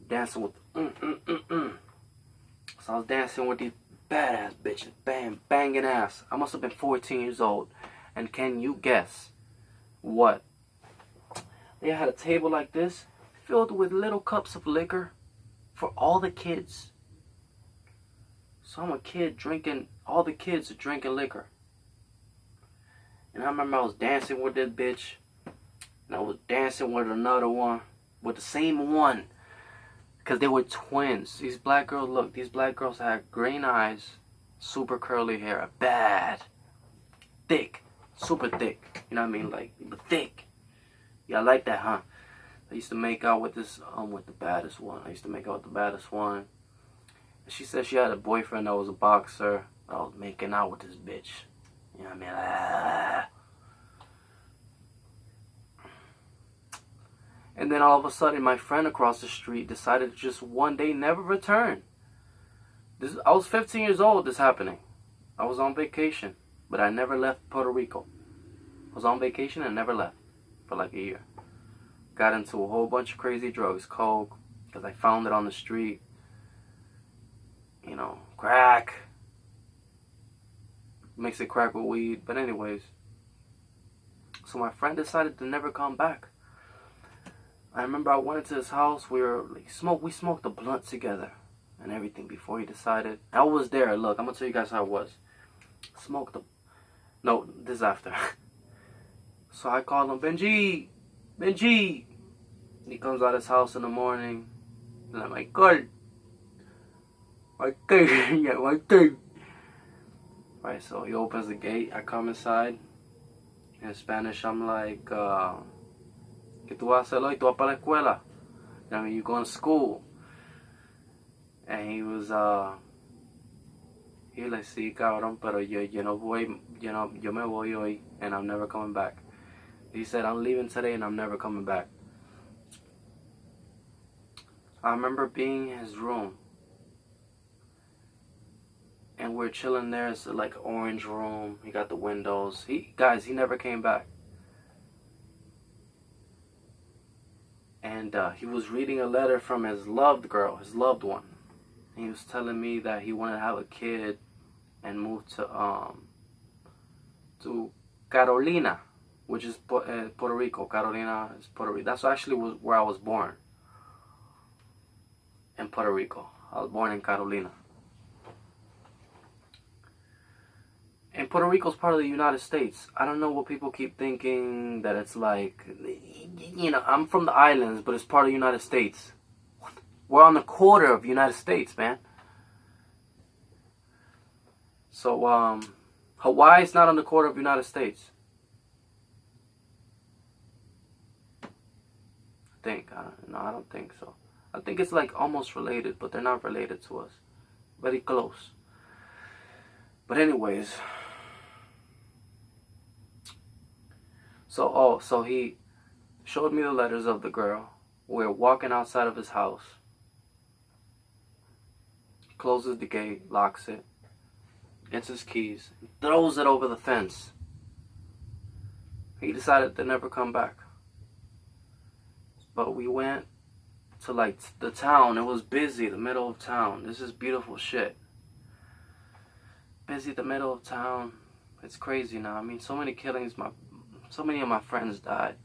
Dancing with So I was dancing with these badass bitches, banging ass. I must have been 14 years old. And can you guess what? They had a table like this, filled with little cups of liquor for all the kids. So I'm a kid drinking, all the kids are drinking liquor. And I remember I was dancing with this bitch, and I was dancing with another one, with the same one. Because they were twins. These black girls had green eyes, super curly hair, bad, thick, super thick. You know what I mean? Like, thick. Yeah, I like that, huh? I used to make out with with the baddest one. And she said she had a boyfriend that was a boxer. I was making out with this bitch. You know what I mean? And then all of a sudden, my friend across the street decided to just one day never return. I was 15 years old, this happening. I was on vacation, but I never left Puerto Rico. I was on vacation and never left for like a year. Got into a whole bunch of crazy drugs, coke, because I found it on the street. You know, crack. Mix it crack with weed. But anyways, so my friend decided to never come back. I remember I went into his house. We smoked a blunt together and everything before he decided. I was there. Look, I'm gonna tell you guys how it was. No, this is after. So I called him, Benji. He comes out of his house in the morning. And I'm like, Michael. Right, so he opens the gate. I come inside. In Spanish, I'm like, ¿qué tú vas a hacer hoy? Tú vas para la escuela. I mean, you going to school. And he was, he like, sí, cabrón, pero yo no voy, yo me voy hoy, and I'm never coming back. He said, I'm leaving today, and I'm never coming back. I remember being in his room, and we're chilling there. It's like an orange room. He got the windows. He never came back. And he was reading a letter from his loved girl, his loved one. And he was telling me that he wanted to have a kid and move to Carolina, which is Puerto Rico. Carolina is Puerto Rico. That's actually where I was born. In Puerto Rico. I was born in Carolina. And Puerto Rico is part of the United States. I don't know what people keep thinking, that it's like, you know, I'm from the islands, but it's part of the United States. We're on the quarter of the United States, man. So, Hawaii's not on the quarter of the United States. I think. I don't think so. I think it's like almost related, but they're not related to us. Very close. But anyways. So he showed me the letters of the girl. We're walking outside of his house. Closes the gate, locks it, gets his keys, throws it over the fence. He decided to never come back. But we went to like the town. It was busy, the middle of town. This is beautiful shit. Busy, the middle of town. It's crazy now. I mean, so many killings. So many of my friends died.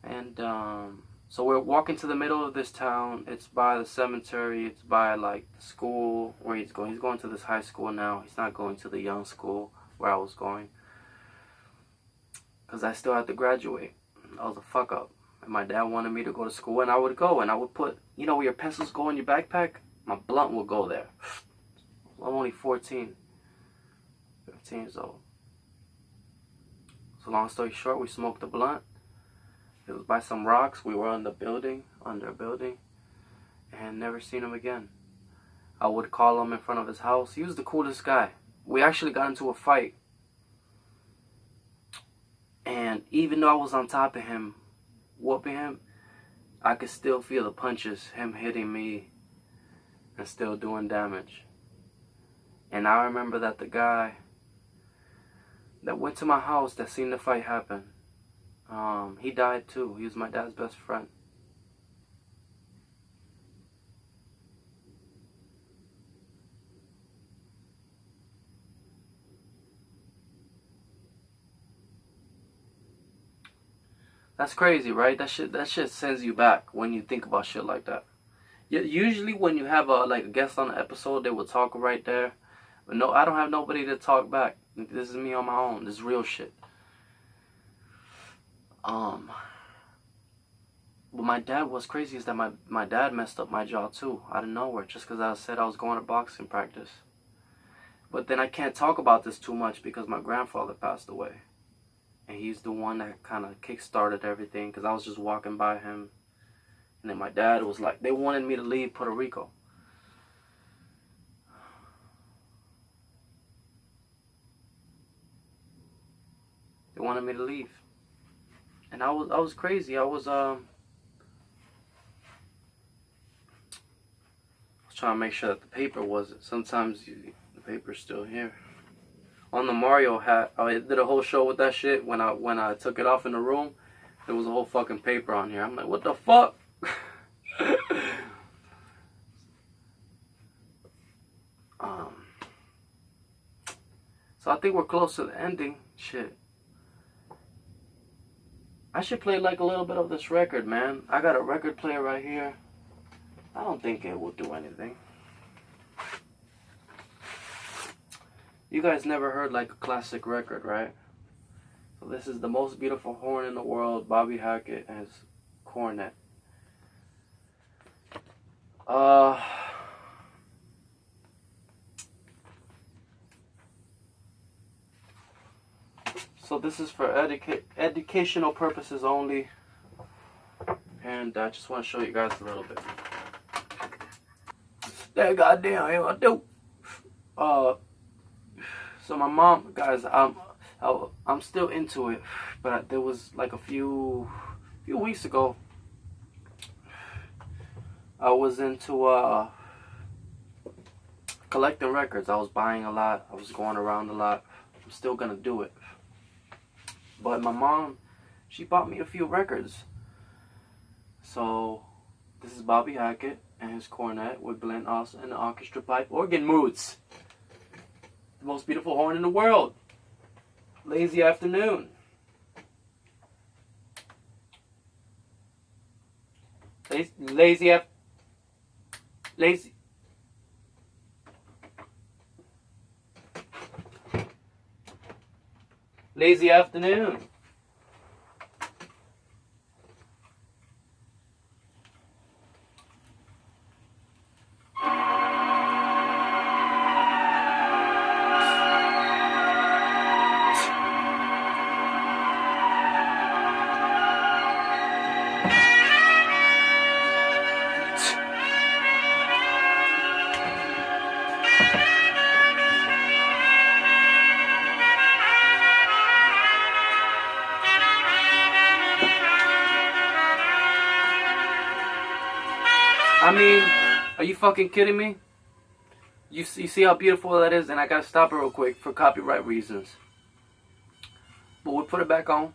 And so we're walking to the middle of this town. It's by the cemetery. It's by like the school where he's going. He's going to this high school now. He's not going to the young school where I was going. Because I still had to graduate. I was a fuck up. And my dad wanted me to go to school, and I would go, and I would put, you know where your pencils go in your backpack? My blunt would go there. I'm only 14, 15 years old. So long story short, we smoked a blunt. It was by some rocks. We were under a building, and never seen him again. I would call him in front of his house. He was the coolest guy. We actually got into a fight. And even though I was on top of him, whooping him, I could still feel the punches, him hitting me and still doing damage. And I remember that the guy that went to my house that seen the fight happen, he died too. He was my dad's best friend. That's crazy, right? That shit sends you back when you think about shit like that. Usually when you have a guest on the episode, they will talk right there. But no, I don't have nobody to talk back. This is me on my own. This is real shit. But my dad, what's crazy is that my dad messed up my jaw too, out of nowhere, just because I said I was going to boxing practice. But then I can't talk about this too much because my grandfather passed away. And he's the one that kind of kick-started everything, because I was just walking by him. And then my dad was like, they wanted me to leave Puerto Rico. They wanted me to leave. And I was crazy. I was trying to make sure that the paper wasn't. Sometimes the paper's still here. On the Mario hat, I did a whole show with that shit. When I took it off in the room, there was a whole fucking paper on here. I'm like, what the fuck? So I think we're close to the ending. Shit. I should play like a little bit of this record, man. I got a record player right here. I don't think it will do anything. You guys never heard like a classic record, right? So this is The Most Beautiful Horn in the World, Bobby Hackett and his cornet. So this is for educational purposes only. And I just want to show you guys a little bit. That goddamn hell I do. So my mom, guys, I'm still into it, but there was like a few weeks ago, I was into collecting records. I was buying a lot. I was going around a lot. I'm still gonna do it. But my mom, she bought me a few records. So this is Bobby Hackett and his cornet with Glenn Austin and the orchestra pipe organ moods. The most beautiful horn in the world. Lazy Afternoon. Lazy Afternoon. I mean, are you fucking kidding me? You see how beautiful that is? And I gotta stop it real quick for copyright reasons. But we'll put it back on.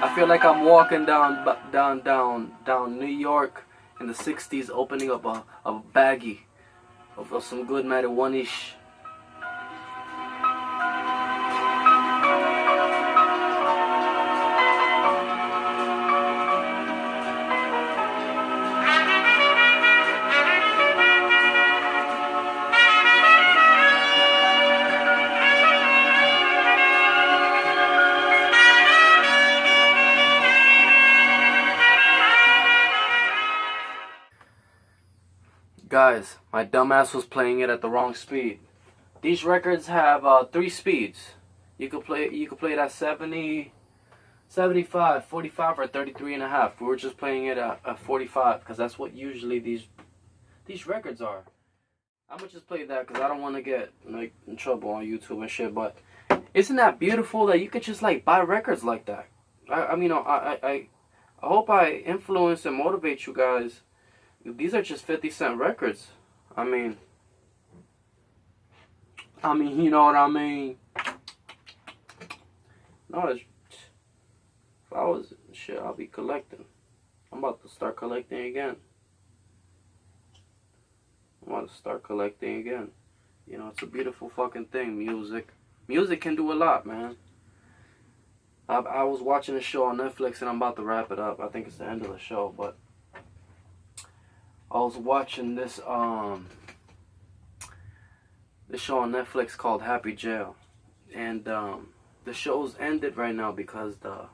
I feel like I'm walking down New York in the 60s, opening up a baggie of some good marijuana-ish. Guys, my dumbass was playing it at the wrong speed. These records have 3 speeds. You could play it at 70, 75, 45, or 33 and a half. We were just playing it at 45 because that's what usually these records are. I'm gonna just play that because I don't want to get like in trouble on YouTube and shit. But isn't that beautiful that you could just like buy records like that? I mean, I hope I influence and motivate you guys. These are just 50-cent records. I mean, you know what I mean? No, if I was shit, I'll be collecting. I'm about to start collecting again. You know, it's a beautiful fucking thing, music. Music can do a lot, man. I was watching a show on Netflix and I'm about to wrap it up. I think it's the end of the show, but I was watching this show on Netflix called Happy Jail, and the show's ended right now because the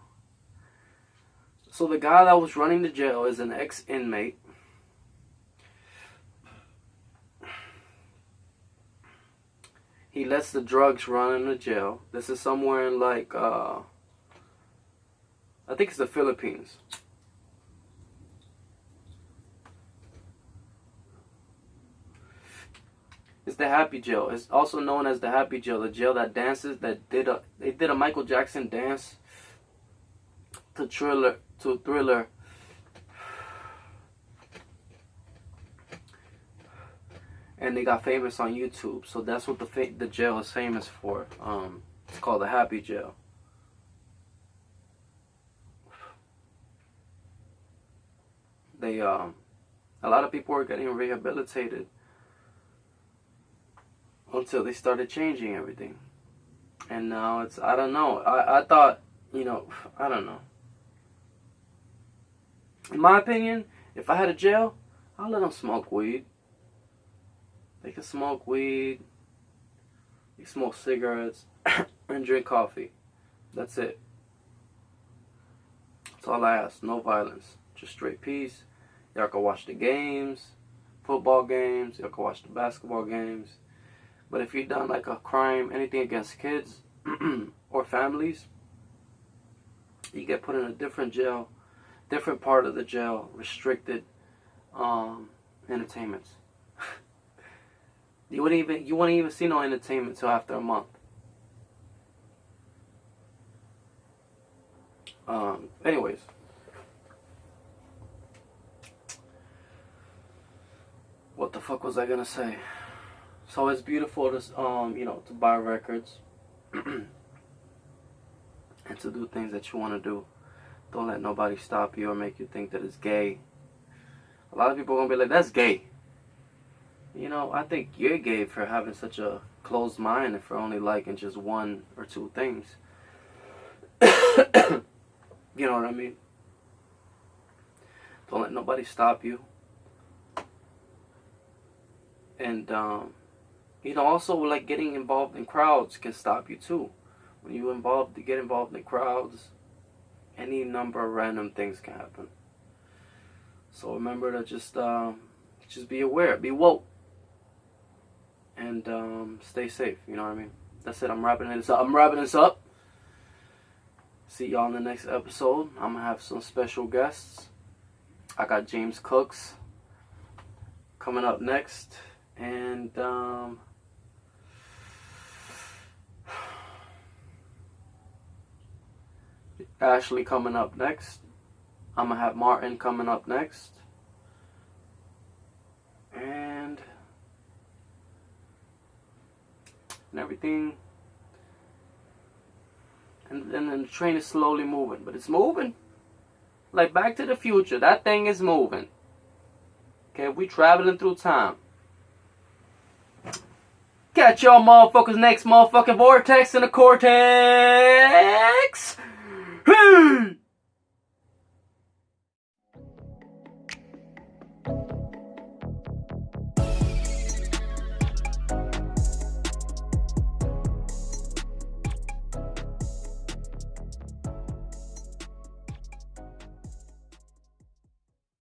guy that was running the jail is an ex-inmate. He lets the drugs run in the jail. This is somewhere in like I think it's the Philippines. It's the Happy Jail. It's also known as the Happy Jail, the jail that dances. They did a Michael Jackson dance to Thriller. And they got famous on YouTube. So that's what the jail is famous for. It's called the Happy Jail. They a lot of people are getting rehabilitated until they started changing everything. And now it's, I don't know. I thought, you know, I don't know. In my opinion, if I had a jail, I'll let them smoke weed. They can smoke weed, they can smoke cigarettes, and drink coffee. That's it. That's all I ask. No violence. Just straight peace. Y'all can watch the games, football games. Y'all can watch the basketball games. But if you've done like a crime, anything against kids or families, you get put in a different jail, different part of the jail, restricted entertainments. You wouldn't even see no entertainment till after a month. Anyways, what the fuck was I gonna say? So it's beautiful to to buy records and to do things that you want to do. Don't let nobody stop you or make you think that it's gay. A lot of people are gonna be like, "That's gay." I think you're gay for having such a closed mind and for only liking just one or two things. You know what I mean? Don't let nobody stop you. And, also, like, getting involved in crowds can stop you, too. When you get involved in crowds, any number of random things can happen. So remember to just be aware, be woke, and stay safe, you know what I mean? That's it, I'm wrapping this up. See y'all in the next episode. I'm going to have some special guests. I got James Cooks coming up next. And Ashley coming up next. I'm going to have Martin coming up next. And everything. And then the train is slowly moving. But it's moving. Like Back to the Future. That thing is moving. Okay, we traveling through time. Catch y'all motherfuckers next motherfucking vortex in the cortex.